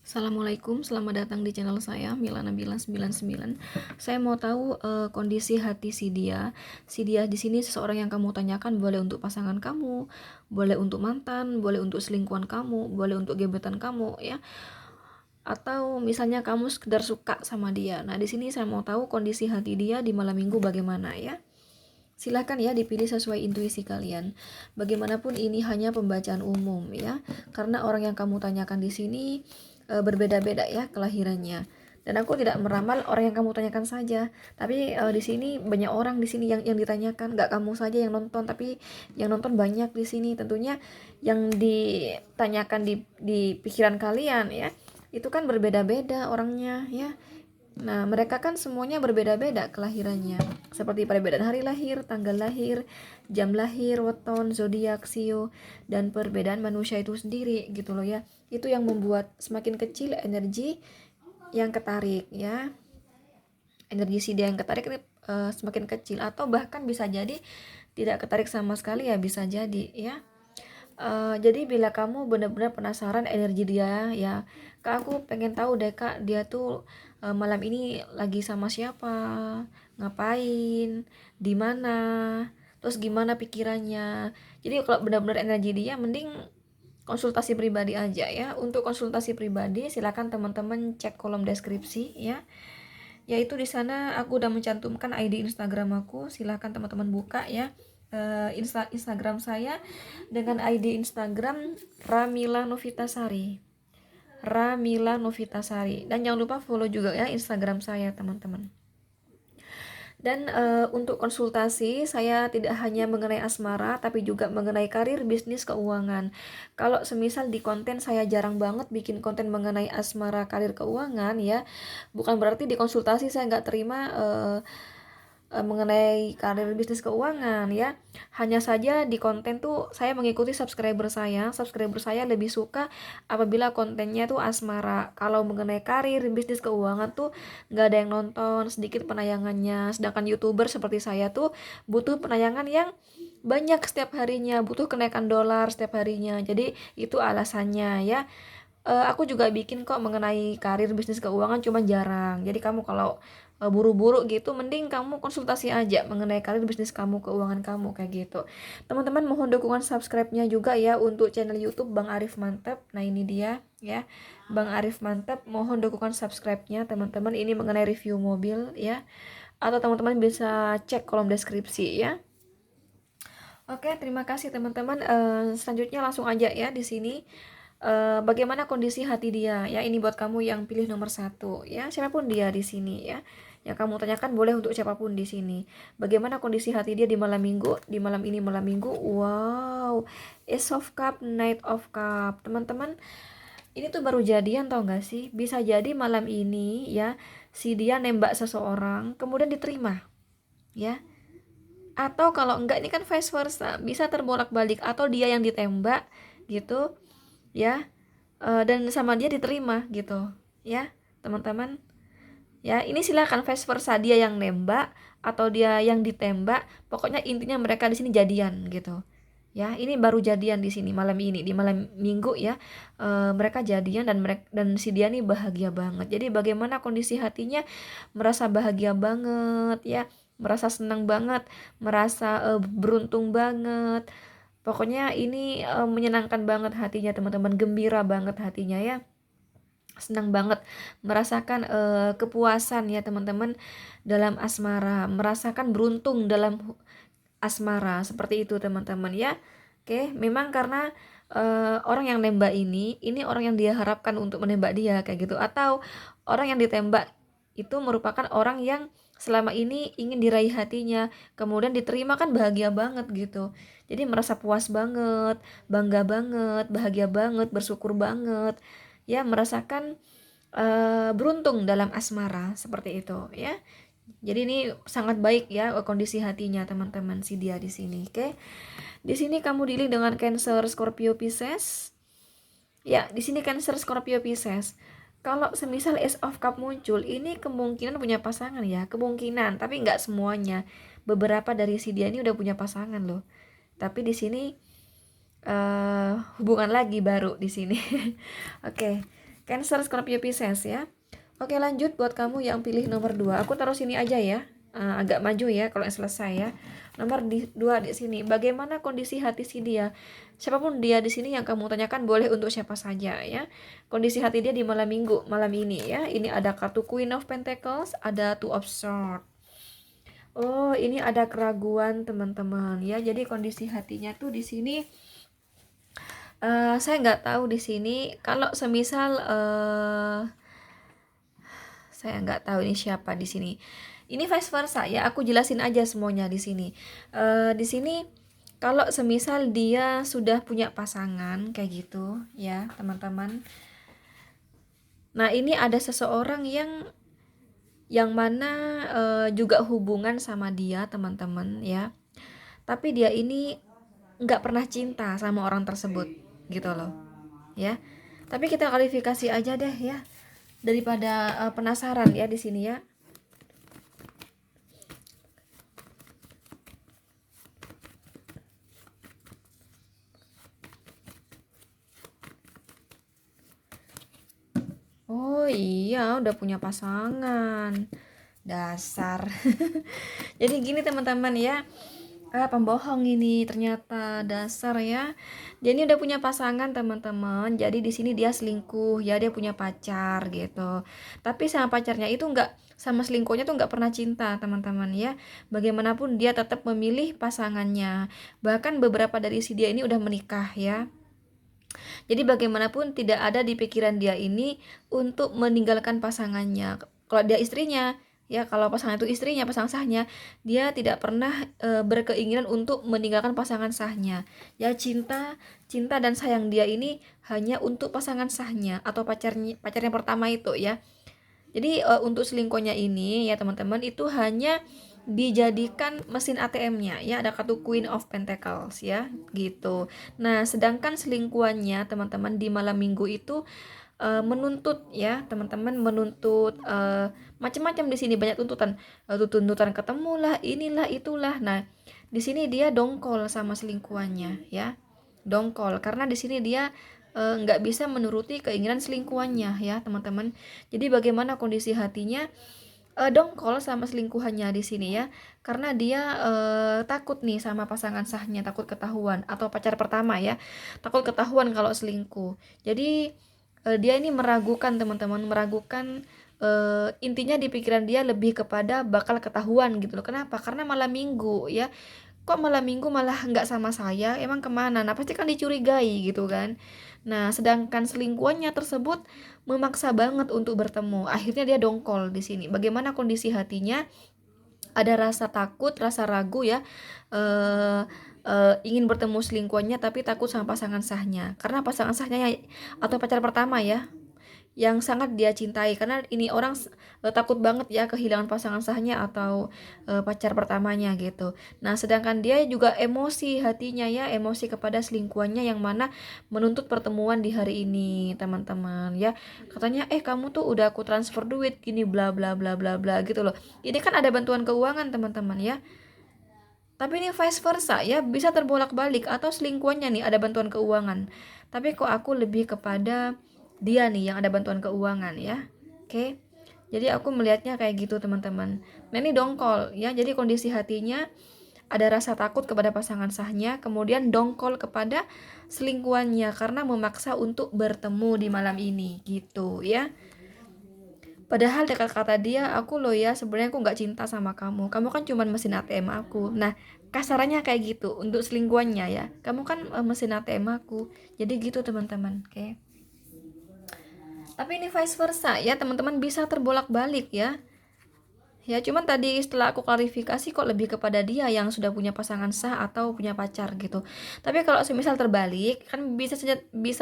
Assalamualaikum, selamat datang di channel saya Mila Nabila 99. Saya mau tahu kondisi hati si dia. Si dia di sini seseorang yang kamu tanyakan, boleh untuk pasangan kamu, boleh untuk mantan, boleh untuk selingkuhan kamu, boleh untuk gebetan kamu ya. Atau misalnya kamu sekedar suka sama dia. Nah, di sini saya mau tahu kondisi hati dia di malam minggu bagaimana ya. Silahkan ya dipilih sesuai intuisi kalian. Bagaimanapun ini hanya pembacaan umum ya, karena orang yang kamu tanyakan di sini berbeda-beda ya kelahirannya. Dan aku tidak meramal orang yang kamu tanyakan saja, tapi di sini banyak orang di sini yang ditanyakan, nggak kamu saja yang nonton, tapi yang nonton banyak di sini. Tentunya yang ditanyakan di pikiran kalian ya, itu kan berbeda-beda orangnya ya. Nah, mereka kan semuanya berbeda-beda kelahirannya. Seperti perbedaan hari lahir, tanggal lahir, jam lahir, weton, zodiak, sio, dan perbedaan manusia itu sendiri gitu loh ya. Itu yang membuat semakin kecil energi yang ketarik ya. Energi si dia yang ketarik ini semakin kecil, atau bahkan bisa jadi tidak ketarik sama sekali ya, bisa jadi ya. Jadi bila kamu benar-benar penasaran energi dia ya, Kak, aku pengen tahu deh Kak, dia tuh malam ini lagi sama siapa, ngapain, di mana, terus gimana pikirannya. Jadi kalau benar-benar energi dia, mending konsultasi pribadi aja ya. Untuk konsultasi pribadi silakan teman-teman cek kolom deskripsi ya. Yaitu di sana aku udah mencantumkan ID Instagram aku, silakan teman-teman buka ya. Instagram saya dengan ID Instagram Ramila Novitasari. Ramila Novitasari. Dan jangan lupa follow juga ya Instagram saya, teman-teman. Dan untuk konsultasi saya tidak hanya mengenai asmara, tapi juga mengenai karir, bisnis, keuangan. Kalau semisal di konten saya jarang banget bikin konten mengenai asmara, karir, keuangan ya, bukan berarti di konsultasi saya nggak terima mengenai karir, bisnis, keuangan ya. Hanya saja di konten tuh saya mengikuti subscriber saya lebih suka apabila kontennya tuh asmara. Kalau mengenai karir, bisnis, keuangan tuh nggak ada yang nonton, sedikit penayangannya. Sedangkan youtuber seperti saya tuh butuh penayangan yang banyak setiap harinya, butuh kenaikan dolar setiap harinya. Jadi itu alasannya ya. Aku juga bikin kok mengenai karir, bisnis, keuangan, cuma jarang. Jadi kamu kalau buru-buru gitu, mending kamu konsultasi aja mengenai karir, bisnis kamu, keuangan kamu, kayak gitu. Teman-teman mohon dukungan subscribe-nya juga ya untuk channel YouTube Bang Arif Mantep. Nah, ini dia ya, Bang Arif Mantep. Mohon dukungan subscribe-nya teman-teman. Ini mengenai review mobil ya. Atau teman-teman bisa cek kolom deskripsi ya. Oke, terima kasih teman-teman. Selanjutnya langsung aja ya di sini. Bagaimana kondisi hati dia ya, ini buat kamu yang pilih nomor satu ya, siapapun dia di sini ya, yang kamu tanyakan boleh untuk siapapun di sini. Bagaimana kondisi hati dia di malam minggu, di malam ini, malam minggu. Wow, Ace of Cup, Knight of Cup, teman-teman. Ini tuh baru jadian, tau gak sih? Bisa jadi malam ini ya, si dia nembak seseorang kemudian diterima ya, atau kalau enggak ini kan vice versa, bisa terbolak-balik, atau dia yang ditembak gitu ya, dan sama dia diterima gitu ya, teman-teman ya. Ini silakan vice versa, dia yang nembak atau dia yang ditembak, pokoknya intinya mereka di sini jadian gitu ya. Ini baru jadian di sini malam ini, di malam minggu ya. Mereka jadian, dan si dia nih bahagia banget. Jadi bagaimana kondisi hatinya? Merasa bahagia banget ya, merasa senang banget, merasa beruntung banget. Pokoknya ini menyenangkan banget hatinya teman-teman, gembira banget hatinya ya. Senang banget merasakan kepuasan ya teman-teman dalam asmara, merasakan beruntung dalam asmara, seperti itu teman-teman ya. Oke, memang karena orang yang nembak ini orang yang dia harapkan untuk menembak dia kayak gitu, atau orang yang ditembak itu merupakan orang yang selama ini ingin diraih hatinya, kemudian diterima, kan bahagia banget gitu. Jadi merasa puas banget, bangga banget, bahagia banget, bersyukur banget ya, merasakan beruntung dalam asmara, seperti itu ya. Jadi ini sangat baik ya kondisi hatinya teman-teman si dia di sini. Oke. Di sini kamu dealing dengan Cancer, Scorpio, Pisces. Ya, di sini Cancer, Scorpio, Pisces. Kalau semisal Ace of Cup muncul, ini kemungkinan punya pasangan ya, kemungkinan, tapi nggak semuanya. Beberapa dari si dia ini udah punya pasangan loh. Tapi di sini hubungan lagi baru di sini. Oke. Cancer, Scorpio, Pisces ya. Oke, lanjut buat kamu yang pilih nomor 2. Aku taruh sini aja ya. Agak maju ya kalau yang selesai ya. Nomor 2 di sini. Bagaimana kondisi hati si dia? Siapapun dia di sini yang kamu tanyakan boleh untuk siapa saja ya. Kondisi hati dia di malam Minggu, malam ini ya. Ini ada kartu Queen of Pentacles, ada Two of Swords. Oh, ini ada keraguan teman-teman ya. Jadi kondisi hatinya tuh di sini saya nggak tahu di sini kalau semisal saya nggak tahu ini siapa di sini. Ini vice versa ya. Aku jelasin aja semuanya di sini. Di sini kalau semisal dia sudah punya pasangan kayak gitu ya teman-teman. Nah ini ada seseorang yang mana juga hubungan sama dia teman-teman ya. Tapi dia ini nggak pernah cinta sama orang tersebut gitu loh ya. Tapi kita klarifikasi aja deh ya daripada penasaran ya di sini ya. Oh iya, udah punya pasangan. Dasar. Jadi gini teman-teman ya. Pembohong ini ternyata dasar ya. Dia ini udah punya pasangan teman-teman. Jadi di sini dia selingkuh ya, dia punya pacar gitu. Tapi sama pacarnya itu nggak, sama selingkuhnya tuh nggak pernah cinta teman-teman ya. Bagaimanapun dia tetap memilih pasangannya. Bahkan beberapa dari si dia ini udah menikah ya. Jadi bagaimanapun tidak ada di pikiran dia ini untuk meninggalkan pasangannya. Kalau dia istrinya, ya kalau pasangan itu istrinya, pasangan sahnya, dia tidak pernah berkeinginan untuk meninggalkan pasangan sahnya. Ya cinta dan sayang dia ini hanya untuk pasangan sahnya atau pacarnya pertama itu ya. Jadi untuk selingkuhnya ini ya teman-teman itu hanya dijadikan mesin ATM-nya ya, ada kartu Queen of Pentacles ya gitu. Nah sedangkan selingkuhannya teman-teman di malam minggu itu menuntut ya teman-teman, menuntut macam-macam di sini, banyak tuntutan, tuntutan ketemu lah, inilah itulah. Nah di sini dia dongkol sama selingkuhannya ya, dongkol karena di sini dia nggak bisa menuruti keinginan selingkuhannya ya teman-teman. Jadi bagaimana kondisi hatinya? Dongkol sama selingkuhannya di sini ya, karena dia takut nih sama pasangan sahnya, takut ketahuan, atau pacar pertama ya, takut ketahuan kalau selingkuh. Jadi dia ini meragukan teman-teman, meragukan, intinya di pikiran dia lebih kepada bakal ketahuan gitu loh. Kenapa? Karena malam minggu ya, kok malam minggu malah nggak sama saya, emang kemana? Nah pasti kan dicurigai gitu kan. Nah sedangkan selingkuhannya tersebut memaksa banget untuk bertemu, akhirnya dia dongkol di sini. Bagaimana kondisi hatinya? Ada rasa takut, rasa ragu ya, ingin bertemu selingkuhannya tapi takut sama pasangan sahnya, karena pasangan sahnya atau pacar pertama ya yang sangat dia cintai, karena ini orang takut banget ya kehilangan pasangan sahnya atau pacar pertamanya gitu. Nah sedangkan dia juga emosi hatinya ya, emosi kepada selingkuhannya yang mana menuntut pertemuan di hari ini teman-teman ya. Katanya kamu tuh udah aku transfer duit gini bla bla bla bla bla gitu loh. Ini kan ada bantuan keuangan teman-teman ya, tapi ini vice versa ya, bisa terbolak-balik, atau selingkuhannya nih ada bantuan keuangan. Tapi kok aku lebih kepada dia nih yang ada bantuan keuangan ya. Oke. Jadi aku melihatnya kayak gitu teman-teman. Nah ini dongkol ya. Jadi kondisi hatinya ada rasa takut kepada pasangan sahnya, kemudian dongkol kepada selingkuhannya karena memaksa untuk bertemu di malam ini gitu ya. Padahal dekat kata dia, aku loh ya sebenarnya aku nggak cinta sama kamu. Kamu kan cuma mesin ATM aku. Nah kasarannya kayak gitu untuk selingkuhannya ya. Kamu kan mesin ATM aku. Jadi gitu teman-teman. Oke. Tapi ini vice versa ya teman-teman, bisa terbolak-balik ya. Ya cuman tadi setelah aku klarifikasi kok lebih kepada dia yang sudah punya pasangan sah atau punya pacar gitu. Tapi kalau semisal terbalik kan bisa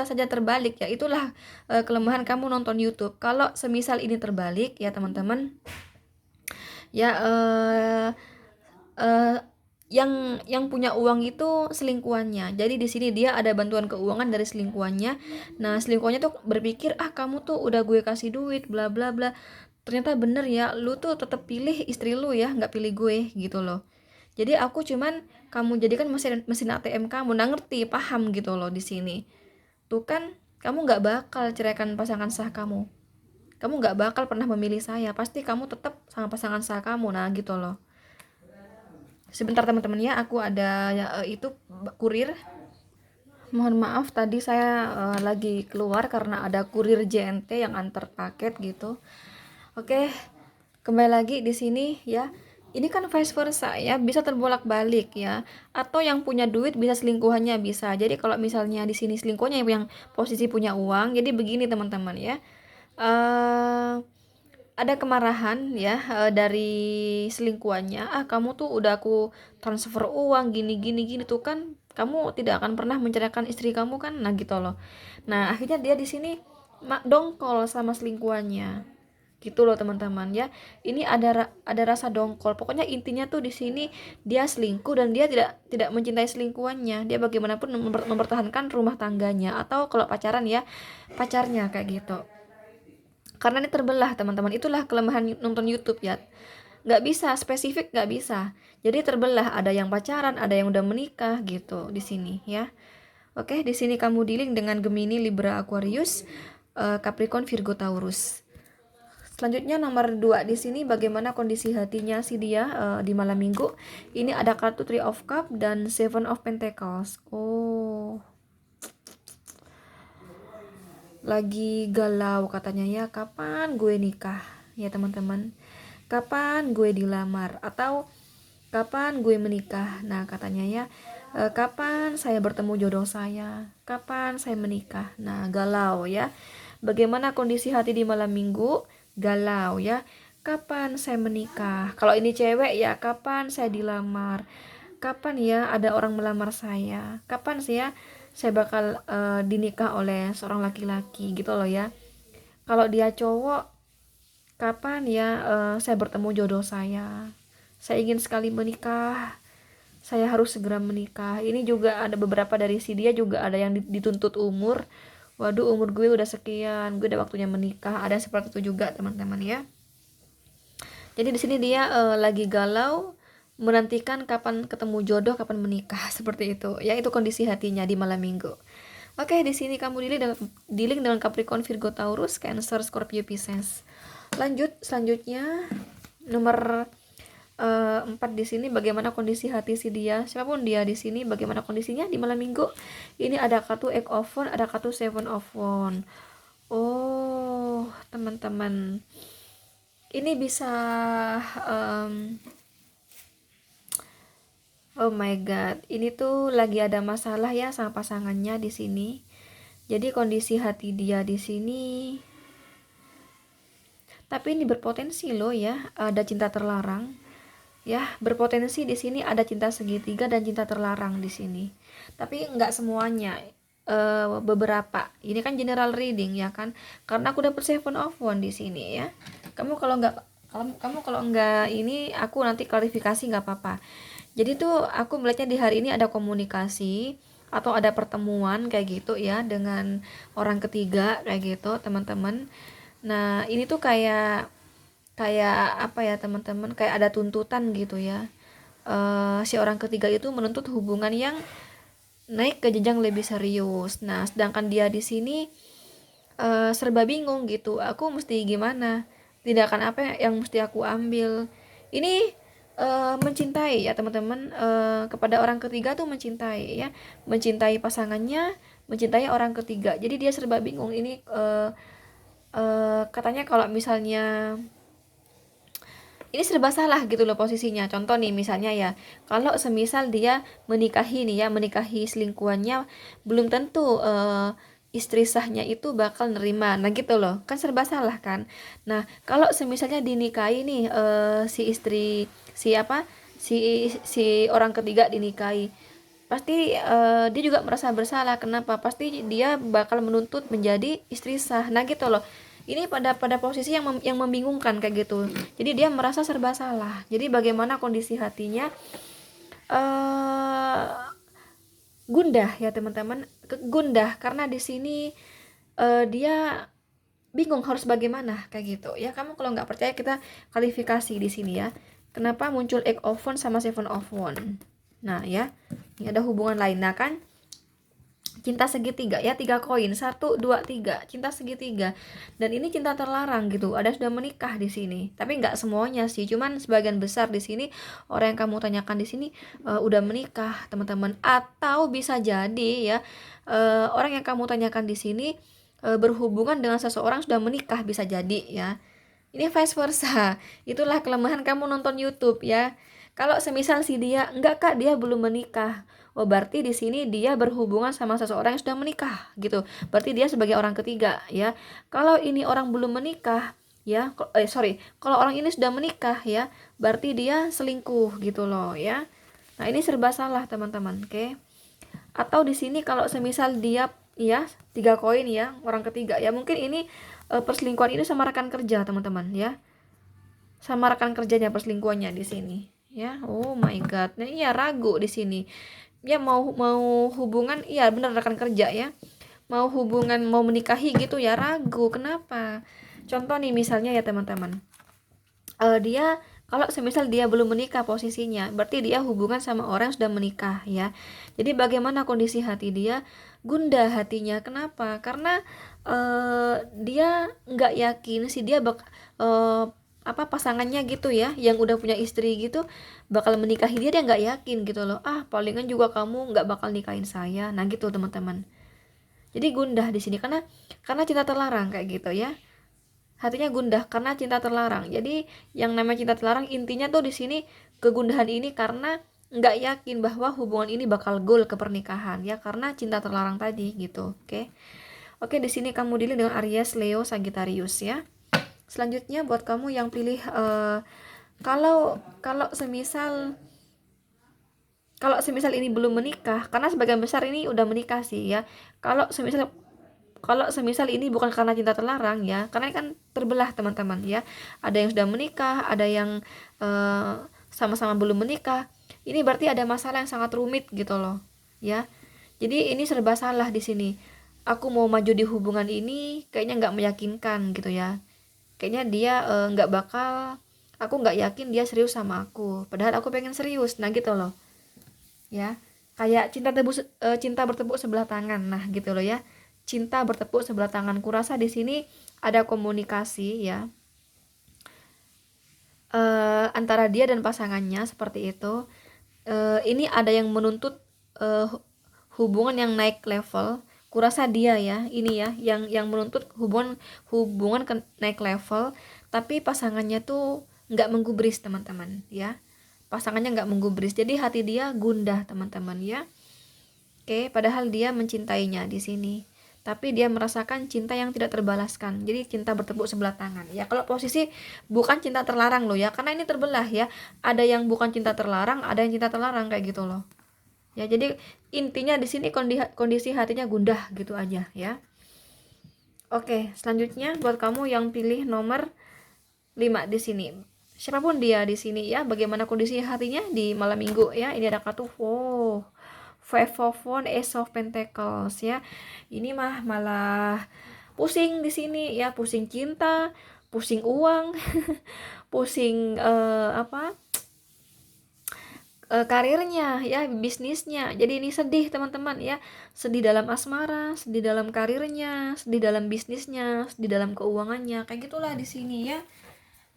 saja terbalik ya. Itulah kelemahan kamu nonton YouTube. Kalau semisal ini terbalik ya teman-teman, ya eh, yang punya uang itu selingkuhannya. Jadi di sini dia ada bantuan keuangan dari selingkuhannya. Nah selingkuhannya tuh berpikir kamu tuh udah gue kasih duit bla bla bla, ternyata bener ya, lu tuh tetap pilih istri lu ya, nggak pilih gue gitu loh. Jadi aku cuman kamu jadikan mesin ATM kamu. Nah ngerti, paham gitu loh di sini tuh kan. kamu nggak bakal ceraikan pasangan sah kamu. Kamu nggak bakal pernah memilih saya, pasti kamu tetap sama pasangan sah kamu. Nah gitu loh. Sebentar teman-teman ya, aku ada itu kurir. Mohon maaf tadi saya lagi keluar karena ada kurir JNT yang antar paket gitu. Oke, kembali lagi di sini ya. Ini kan vice versa ya, bisa terbolak-balik ya. Atau yang punya duit bisa selingkuhannya bisa. Jadi kalau misalnya di sini selingkuhannya yang posisi punya uang, jadi begini teman-teman ya. Eh ada kemarahan ya dari selingkuhannya, kamu tuh udah aku transfer uang gini gini gini tuh kan, kamu tidak akan pernah menceraikan istri kamu kan, nah gitu loh. Nah akhirnya dia di sini dongkol sama selingkuhannya gitu loh teman-teman ya. Ini ada rasa dongkol, pokoknya intinya tuh di sini dia selingkuh dan dia tidak mencintai selingkuhannya, dia bagaimanapun mempertahankan rumah tangganya, atau kalau pacaran ya pacarnya kayak gitu. Karena ini terbelah teman-teman, itulah kelemahan nonton YouTube ya, nggak bisa spesifik, nggak bisa, jadi terbelah, ada yang pacaran, ada yang udah menikah gitu di sini ya. Oke, di sini kamu dealing dengan Gemini, Libra, Aquarius, Capricorn, Virgo, Taurus. Selanjutnya nomor 2 di sini, bagaimana kondisi hatinya si dia di malam minggu. Ini ada kartu Three of Cup dan Seven of Pentacles. Oh, lagi galau katanya ya, kapan gue nikah ya teman-teman, kapan gue dilamar, atau kapan gue menikah. Nah katanya ya, kapan saya bertemu jodoh saya, kapan saya menikah. Nah galau ya, bagaimana kondisi hati di malam minggu, galau ya, kapan saya menikah. Kalau ini cewek ya, kapan saya dilamar, kapan ya ada orang melamar saya, kapan sih ya saya bakal dinikah oleh seorang laki-laki gitu loh ya. Kalau dia cowok, kapan ya saya bertemu jodoh saya ingin sekali menikah, saya harus segera menikah. Ini juga ada beberapa dari si dia, juga ada yang dituntut umur, waduh umur gue udah sekian, gue udah waktunya menikah, ada seperti itu juga teman-teman ya. Jadi di sini dia lagi galau, menantikan kapan ketemu jodoh, kapan menikah seperti itu. Ya itu kondisi hatinya di malam minggu. Oke, di sini kamu dealing dengan Capricorn, Virgo, Taurus, Cancer, Scorpio, Pisces. Lanjut selanjutnya nomor 4 di sini, bagaimana kondisi hati si dia, siapapun dia di sini, bagaimana kondisinya di malam minggu. Ini ada kartu Eight of Wands, ada kartu Seven of Wands. Oh teman-teman, ini bisa um, oh my god, ini tuh lagi ada masalah ya sama pasangannya di sini. Jadi kondisi hati dia di sini, tapi ini berpotensi loh ya, ada cinta terlarang. Ya, berpotensi di sini ada cinta segitiga dan cinta terlarang di sini. Tapi nggak semuanya, beberapa. Ini kan general reading ya kan? Karena aku dapet Seven of Wands di sini ya. Kamu kalau nggak ini, aku nanti klarifikasi nggak apa-apa. Jadi tuh aku melihatnya di hari ini ada komunikasi atau ada pertemuan kayak gitu ya dengan orang ketiga kayak gitu teman-teman. Nah ini tuh kayak kayak apa ya teman-teman, kayak ada tuntutan gitu ya. Si orang ketiga itu menuntut hubungan yang naik ke jenjang lebih serius. Nah sedangkan dia di sini serba bingung gitu, aku mesti gimana, tindakan apa yang mesti aku ambil. Ini mencintai ya teman-teman, kepada orang ketiga tuh mencintai ya, mencintai pasangannya, mencintai orang ketiga, jadi dia serba bingung ini. Katanya kalau misalnya ini serba salah gitu loh posisinya. Contoh nih misalnya ya, kalau semisal dia menikahi nih ya, menikahi selingkuhannya, belum tentu istri sahnya itu bakal nerima. Nah gitu loh, kan serba salah kan. Nah kalau semisalnya dinikahi nih, si istri, si orang ketiga dinikahi, pasti dia juga merasa bersalah. Kenapa? Pasti dia bakal menuntut menjadi istri sah. Nah gitu loh, ini pada posisi yang membingungkan kayak gitu, jadi dia merasa serba salah. Jadi bagaimana kondisi hatinya, eh gundah ya teman-teman, gundah karena di sini dia bingung harus bagaimana kayak gitu ya. Kamu kalau nggak percaya, kita kualifikasi di sini ya, kenapa muncul Eight of Wands sama Seven of Wands. Nah ya, ini ada hubungan lain. Nah kan cinta segitiga ya, 3 koin, 1, 2, 3, cinta segitiga. Dan ini cinta terlarang gitu, ada sudah menikah di sini, tapi nggak semuanya sih, cuman sebagian besar di sini orang yang kamu tanyakan di sini udah menikah teman-teman. Atau bisa jadi ya, orang yang kamu tanyakan di sini berhubungan dengan seseorang sudah menikah, bisa jadi ya. Ini vice versa. Itulah kelemahan kamu nonton YouTube ya. Kalau semisal si dia, enggak kak, dia belum menikah. Oh, berarti di sini dia berhubungan sama seseorang yang sudah menikah gitu. Berarti dia sebagai orang ketiga ya. Kalau ini orang belum menikah ya, kalau orang ini sudah menikah ya, berarti dia selingkuh gitu loh ya. Nah, ini serba salah teman-teman, oke? Atau di sini kalau semisal dia ya 3 koin ya, orang ketiga ya, mungkin ini perselingkuhan ini sama rekan kerja teman-teman ya, sama rekan kerjanya perselingkuhannya di sini ya. Oh my god, nah iya ragu di sini ya, mau mau hubungan, iya bener rekan kerja ya, mau hubungan, mau menikahi gitu ya, ragu. Kenapa? Contoh nih misalnya ya teman-teman, dia kalau semisal dia belum menikah posisinya, berarti dia hubungan sama orang yang sudah menikah ya. Jadi bagaimana kondisi hati dia? Gundah hatinya. Kenapa? Karena dia nggak yakin sih dia apa pasangannya gitu ya, yang udah punya istri gitu, bakal menikahi dia. Dia nggak yakin gitu loh. Ah, palingan juga kamu nggak bakal nikahin saya. Nah gitu teman-teman. Jadi gundah di sini karena cinta terlarang kayak gitu ya. Hatinya gundah karena cinta terlarang. Jadi yang namanya cinta terlarang intinya tuh di sini, kegundahan ini karena nggak yakin bahwa hubungan ini bakal goal ke pernikahan ya, karena cinta terlarang tadi gitu. Oke, di sini kamu dealing dengan Aries, Leo, Sagittarius ya. Selanjutnya buat kamu yang pilih kalau kalau semisal ini belum menikah, karena sebagian besar ini udah menikah sih ya. Kalau semisal ini bukan karena cinta terlarang ya, karena ini kan terbelah teman-teman ya. Ada yang sudah menikah, ada yang sama-sama belum menikah. Ini berarti ada masalah yang sangat rumit gitu loh ya. Jadi ini serba salah di sini. Aku mau maju di hubungan ini kayaknya nggak meyakinkan gitu ya. Kayaknya dia nggak bakal, aku nggak yakin dia serius sama aku. Padahal aku pengen serius, nah gitu loh ya. Kayak cinta bertepuk sebelah tangan, nah gitu loh ya. Cinta bertepuk sebelah tangan, kurasa di sini ada komunikasi ya, antara dia dan pasangannya seperti itu. Ini ada yang menuntut hubungan yang naik level. Kurasa dia ya, ini ya yang menuntut hubungan hubungan ke naik level, tapi pasangannya tuh nggak menggubris teman-teman ya. Pasangannya nggak menggubris, jadi hati dia gundah teman-teman ya. Padahal dia mencintainya di sini, tapi dia merasakan cinta yang tidak terbalaskan. Jadi cinta bertepuk sebelah tangan. Ya, kalau posisi bukan cinta terlarang loh ya, karena ini terbelah ya. Ada yang bukan cinta terlarang, ada yang cinta terlarang kayak gitu loh. Ya, jadi intinya di sini kondisi hatinya gundah gitu aja ya. Oke, selanjutnya buat kamu yang pilih nomor 5 di sini. Siapapun dia di sini ya, bagaimana kondisi hatinya di malam minggu ya. Ini ada kartu Five of Wands, Ace of Pentacles ya. Ini mah malah pusing di sini ya, pusing cinta, pusing uang, pusing karirnya ya, bisnisnya. Jadi ini sedih teman-teman ya, sedih dalam asmara, sedih dalam karirnya, sedih dalam bisnisnya, sedih dalam keuangannya, kayak gitulah di sini ya.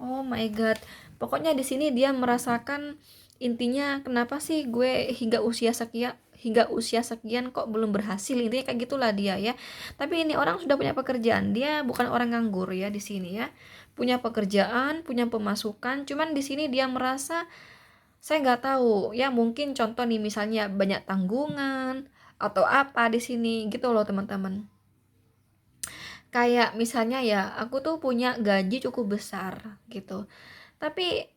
Oh my god, pokoknya di sini dia merasakan, intinya kenapa sih gue hingga usia sekian kok belum berhasil, intinya kayak gitulah dia ya. Tapi ini orang sudah punya pekerjaan, dia bukan orang nganggur ya di sini ya, punya pekerjaan, punya pemasukan. Cuman di sini dia merasa, saya nggak tahu ya, mungkin contoh nih misalnya banyak tanggungan atau apa di sini gitu loh teman-teman. Kayak misalnya ya, aku tuh punya gaji cukup besar gitu, tapi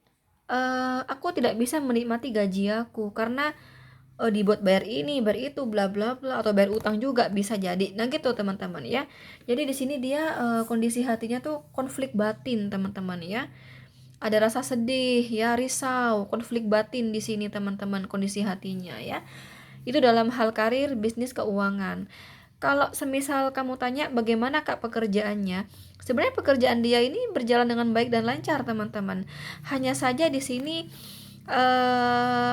aku tidak bisa menikmati gaji aku karena dibuat bayar ini, bayar itu, bla bla bla, atau bayar utang juga bisa jadi. Nah gitu teman-teman ya. Jadi di sini dia kondisi hatinya tuh konflik batin teman-teman ya. Ada rasa sedih ya, risau, konflik batin di sini teman-teman, kondisi hatinya ya. Itu dalam hal karir, bisnis, keuangan. Kalau semisal kamu tanya bagaimana kak pekerjaannya, sebenarnya pekerjaan dia ini berjalan dengan baik dan lancar teman-teman. Hanya saja di sini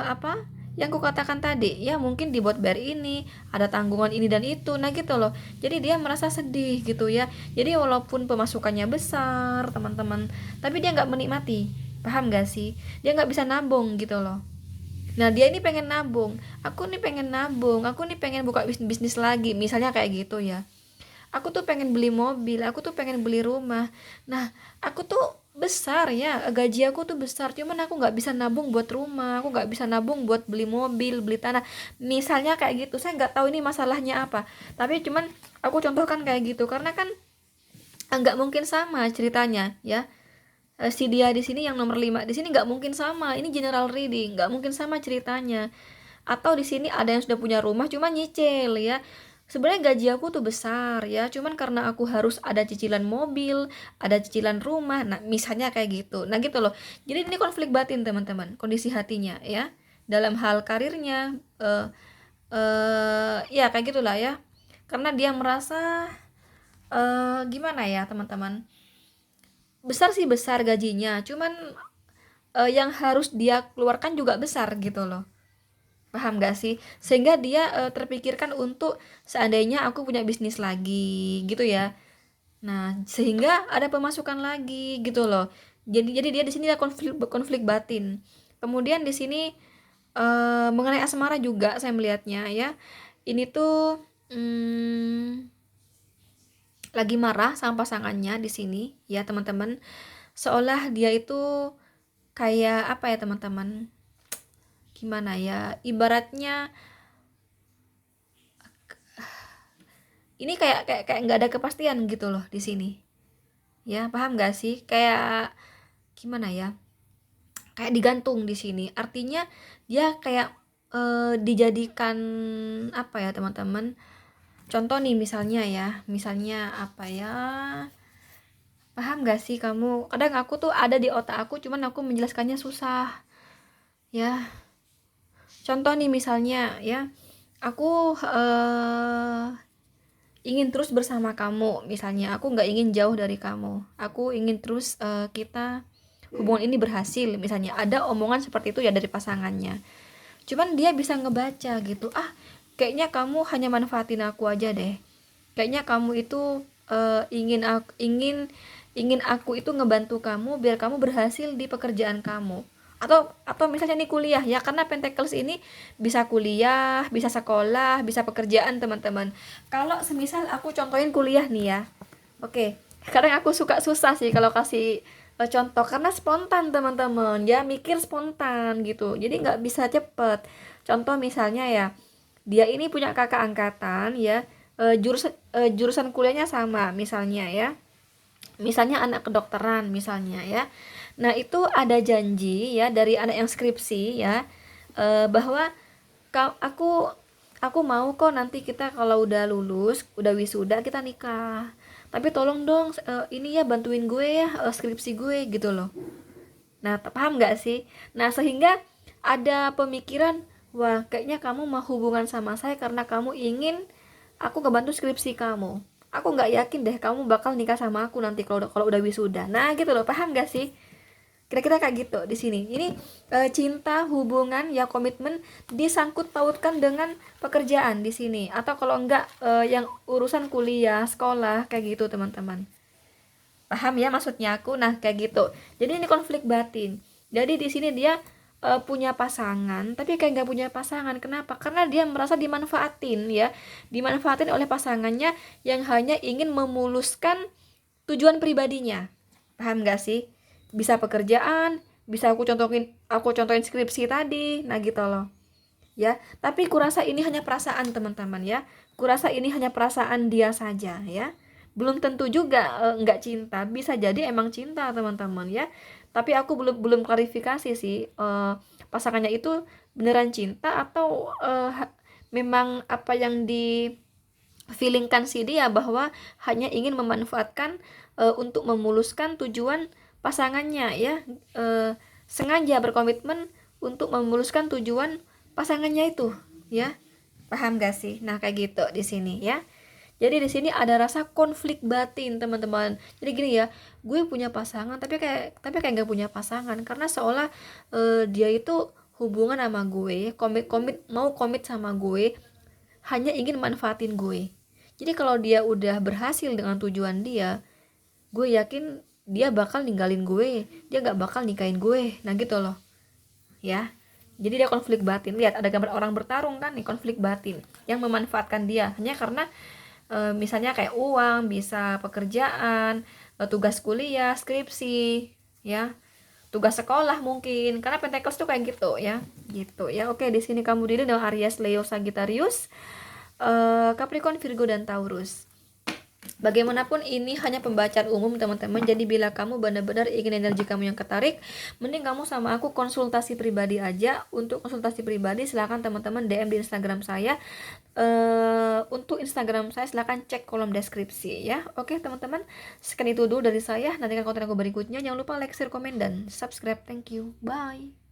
apa yang kukatakan tadi ya, mungkin dibuat bayar ini, ada tanggungan ini dan itu, nah gitu loh. Jadi dia merasa sedih gitu ya. Jadi walaupun pemasukannya besar teman-teman, tapi dia nggak menikmati, paham gak sih? Dia nggak bisa nabung gitu loh. Nah dia ini pengen nabung, aku nih pengen nabung, aku nih pengen buka bisnis lagi, misalnya kayak gitu ya. Aku tuh pengen beli mobil, aku tuh pengen beli rumah. Nah aku tuh besar ya, gaji aku tuh besar, cuman aku nggak bisa nabung buat rumah, aku nggak bisa nabung buat beli mobil, beli tanah, misalnya kayak gitu. Saya nggak tahu ini masalahnya apa, tapi cuman aku contohkan kayak gitu karena kan nggak mungkin sama ceritanya ya. Si dia di sini yang nomor 5 di sini nggak mungkin sama, ini general reading, nggak mungkin sama ceritanya. Atau di sini ada yang sudah punya rumah cuma nyicil ya. Sebenarnya gaji aku tuh besar ya, cuman karena aku harus ada cicilan mobil, ada cicilan rumah, nah misalnya kayak gitu. Nah gitu loh. Jadi ini konflik batin teman-teman, kondisi hatinya ya. Dalam hal karirnya, ya kayak gitulah ya. Karena dia merasa gimana ya teman-teman, besar sih besar gajinya, cuman yang harus dia keluarkan juga besar gitu loh. Paham gak sih? Sehingga dia terpikirkan untuk seandainya aku punya bisnis lagi gitu ya. Nah, sehingga ada pemasukan lagi gitu loh. Jadi dia di sini ada konflik konflik batin. Kemudian di sini mengenai asmara juga saya melihatnya ya. Ini tuh lagi marah sama pasangannya di sini ya teman-teman. Seolah dia itu kayak apa ya teman-teman? Gimana ya? Ibaratnya ini kayak nggak ada kepastian gitu loh di sini. Ya, paham nggak sih? Kayak gimana ya? Kayak digantung di sini. Artinya dia kayak dijadikan apa ya teman-teman? Contoh nih misalnya apa ya? Paham nggak sih kamu? Kadang aku tuh ada di otak aku, cuman aku menjelaskannya susah. Ya, contoh nih misalnya ya, aku ingin terus bersama kamu, misalnya aku nggak ingin jauh dari kamu, aku ingin terus kita hubungan ini berhasil, misalnya ada omongan seperti itu ya dari pasangannya. Cuman dia bisa ngebaca gitu, kayaknya kamu hanya manfaatin aku aja deh, kayaknya kamu itu ingin aku itu ngebantu kamu biar kamu berhasil di pekerjaan kamu. Atau misalnya nih kuliah ya, karena Pentacles ini bisa kuliah, bisa sekolah, bisa pekerjaan teman-teman. Kalau semisal aku contohin kuliah nih ya, oke, kadang aku suka susah sih kalau kasih contoh karena spontan teman-teman ya, mikir spontan gitu, jadi nggak bisa cepet. Contoh misalnya ya, dia ini punya kakak angkatan ya, jurusan kuliahnya sama misalnya ya, misalnya anak kedokteran misalnya ya. Nah itu ada janji ya dari anak yang skripsi ya, bahwa aku mau kok nanti kita kalau udah lulus, udah wisuda kita nikah, tapi tolong dong ini ya bantuin gue ya, skripsi gue gitu loh. Nah, paham nggak sih? Nah, sehingga ada pemikiran, wah, kayaknya kamu mau hubungan sama saya karena kamu ingin aku ngebantu skripsi kamu. Aku nggak yakin deh kamu bakal nikah sama aku nanti kalau udah wisuda. Nah, gitu loh, paham nggak sih? Kira-kira kayak gitu di sini. Ini cinta, hubungan, ya komitmen disangkut pautkan dengan pekerjaan di sini. Atau kalau enggak yang urusan kuliah, sekolah kayak gitu, teman-teman. Paham ya maksudnya aku? Nah, kayak gitu. Jadi ini konflik batin. Jadi di sini dia punya pasangan, tapi kayak nggak punya pasangan. Kenapa? Karena dia merasa dimanfaatin ya. Dimanfaatin oleh pasangannya yang hanya ingin memuluskan tujuan pribadinya. Paham nggak sih? Bisa pekerjaan, bisa aku contohin skripsi tadi. Nah, gitu loh. Ya, tapi kurasa ini hanya perasaan teman-teman ya. Kurasa ini hanya perasaan dia saja ya. Belum tentu juga nggak cinta, bisa jadi emang cinta teman-teman ya. Tapi aku belum belum klarifikasi sih, pasangannya itu beneran cinta atau memang apa yang di feelingkan si dia bahwa hanya ingin memanfaatkan untuk memuluskan tujuan pasangannya ya, sengaja berkomitmen untuk memuluskan tujuan pasangannya itu ya. Paham gak sih? Nah, kayak gitu di sini ya. Jadi di sini ada rasa konflik batin, teman-teman. Jadi gini ya, gue punya pasangan tapi kayak nggak punya pasangan karena seolah dia itu hubungan sama gue, mau komit sama gue, hanya ingin manfaatin gue. Jadi kalau dia udah berhasil dengan tujuan dia, gue yakin dia bakal ninggalin gue, dia gak bakal nikahin gue. Nah gitu loh ya. Jadi dia konflik batin. Lihat ada gambar orang bertarung kan nih, konflik batin yang memanfaatkan dia hanya karena misalnya kayak uang, bisa pekerjaan, tugas kuliah, skripsi, ya, tugas sekolah mungkin. Karena Pentacles tuh kayak gitu ya, gitu ya. Oke, di sini kamu diri dengan Aries, Leo, Sagittarius, Capricorn, Virgo, dan Taurus. Bagaimanapun ini hanya pembacaan umum teman-teman. Jadi bila kamu benar-benar ingin energi kamu yang ketarik, mending kamu sama aku konsultasi pribadi aja. Untuk konsultasi pribadi silahkan teman-teman DM di Instagram saya. Untuk Instagram saya silahkan cek kolom deskripsi ya. Oke teman-teman, sekian itu dulu dari saya. Nantikan konten aku berikutnya. Jangan lupa like, share, komen, dan subscribe. Thank you, bye.